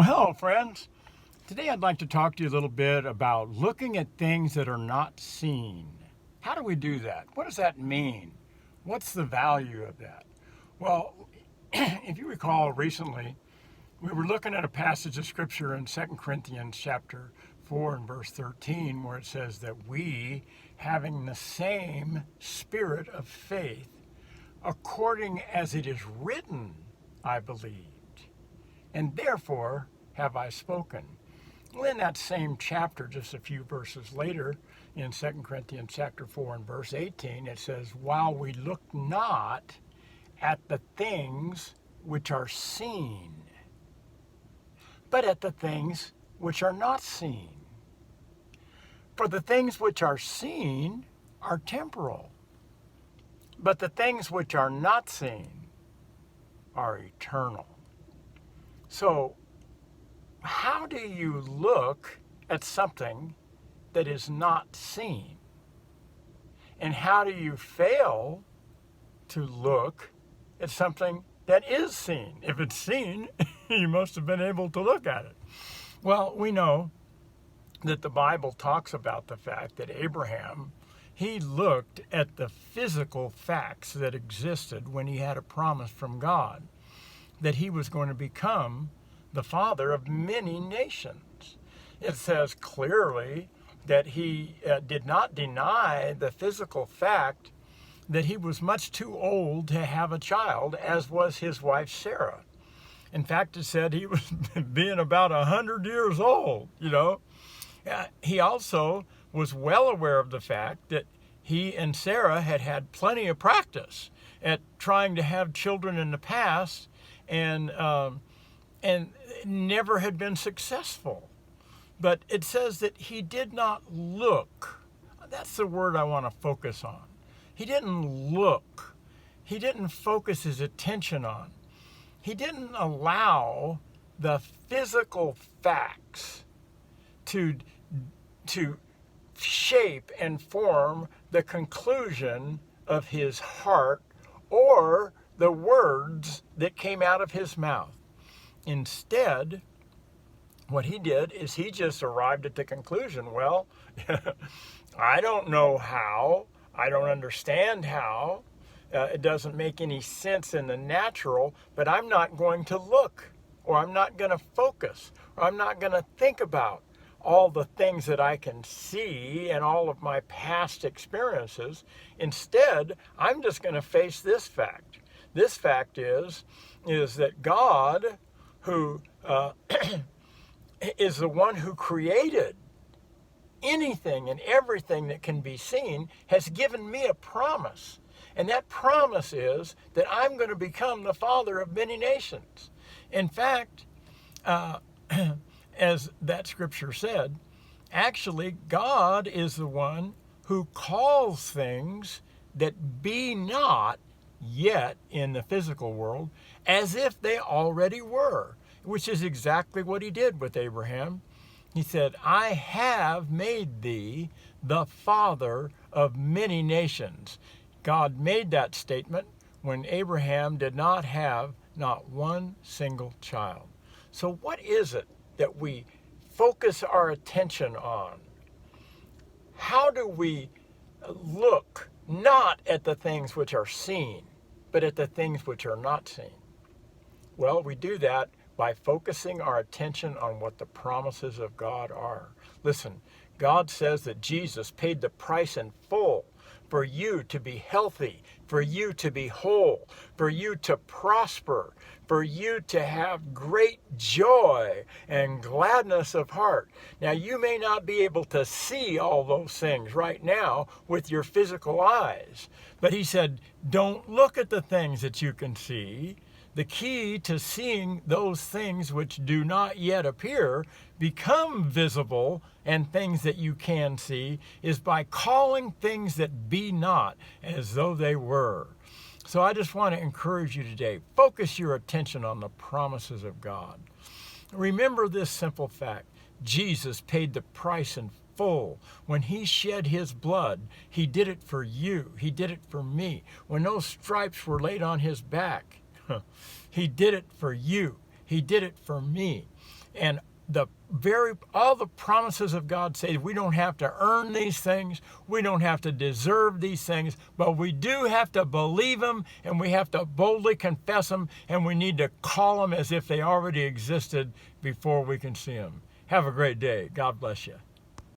Well, hello, friends. Today I'd like to talk to you a little bit about looking at things that are not seen. How do we do that? What does that mean? What's the value of that? Well, if you recall recently, we were looking at a passage of scripture in 2 Corinthians chapter 4 and verse 13 where it says that we, having the same spirit of faith, according as it is written, I believed, and therefore have I spoken. Well, in that same chapter, just a few verses later, in 2 Corinthians chapter 4 and verse 18, it says, while we look not at the things which are seen, but at the things which are not seen. For the things which are seen are temporal, but the things which are not seen are eternal. So, how do you look at something that is not seen? And how do you fail to look at something that is seen? If it's seen, you must have been able to look at it. Well, we know that the Bible talks about the fact that Abraham, he looked at the physical facts that existed when he had a promise from God that he was going to become the father of many nations. It says clearly that he did not deny the physical fact that he was much too old to have a child, as was his wife Sarah. In fact, it said he was being about 100 years old, He also was well aware of the fact that he and Sarah had had plenty of practice at trying to have children in the past, and never had been successful. But it says that he did not look. That's the word I want to focus on. He didn't look. He didn't focus his attention on. He didn't allow the physical facts to shape and form the conclusion of his heart or the words that came out of his mouth. Instead, what he did is he just arrived at the conclusion, well, I don't know how, I don't understand how, it doesn't make any sense in the natural, but I'm not going to look, or I'm not going to focus, or I'm not going to think about all the things that I can see and all of my past experiences. Instead, I'm just going to face this fact. This fact is that God, who is the one who created anything and everything that can be seen, has given me a promise. And that promise is that I'm going to become the father of many nations. In fact, as that scripture said, actually God is the one who calls things that be not yet in the physical world as if they already were, which is exactly what he did with Abraham. He said, I have made thee the father of many nations. God made that statement when Abraham did not have not one single child. So what is it that we focus our attention on? How do we look not at the things which are seen, but at the things which are not seen? Well, we do that by focusing our attention on what the promises of God are. Listen, God says that Jesus paid the price in full for you to be healthy, for you to be whole, for you to prosper, for you to have great joy and gladness of heart. Now, you may not be able to see all those things right now with your physical eyes, but he said, don't look at the things that you can see. The key to seeing those things which do not yet appear become visible and things that you can see is by calling things that be not as though they were. So I just want to encourage you today, focus your attention on the promises of God. Remember this simple fact. Jesus paid the price in full. When he shed his blood, he did it for you. He did it for me. When those stripes were laid on his back, he did it for you. He did it for me. And all the promises of God say we don't have to earn these things, we don't have to deserve these things, but we do have to believe them, and we have to boldly confess them, and we need to call them as if they already existed before we can see them. Have a great day. God bless you.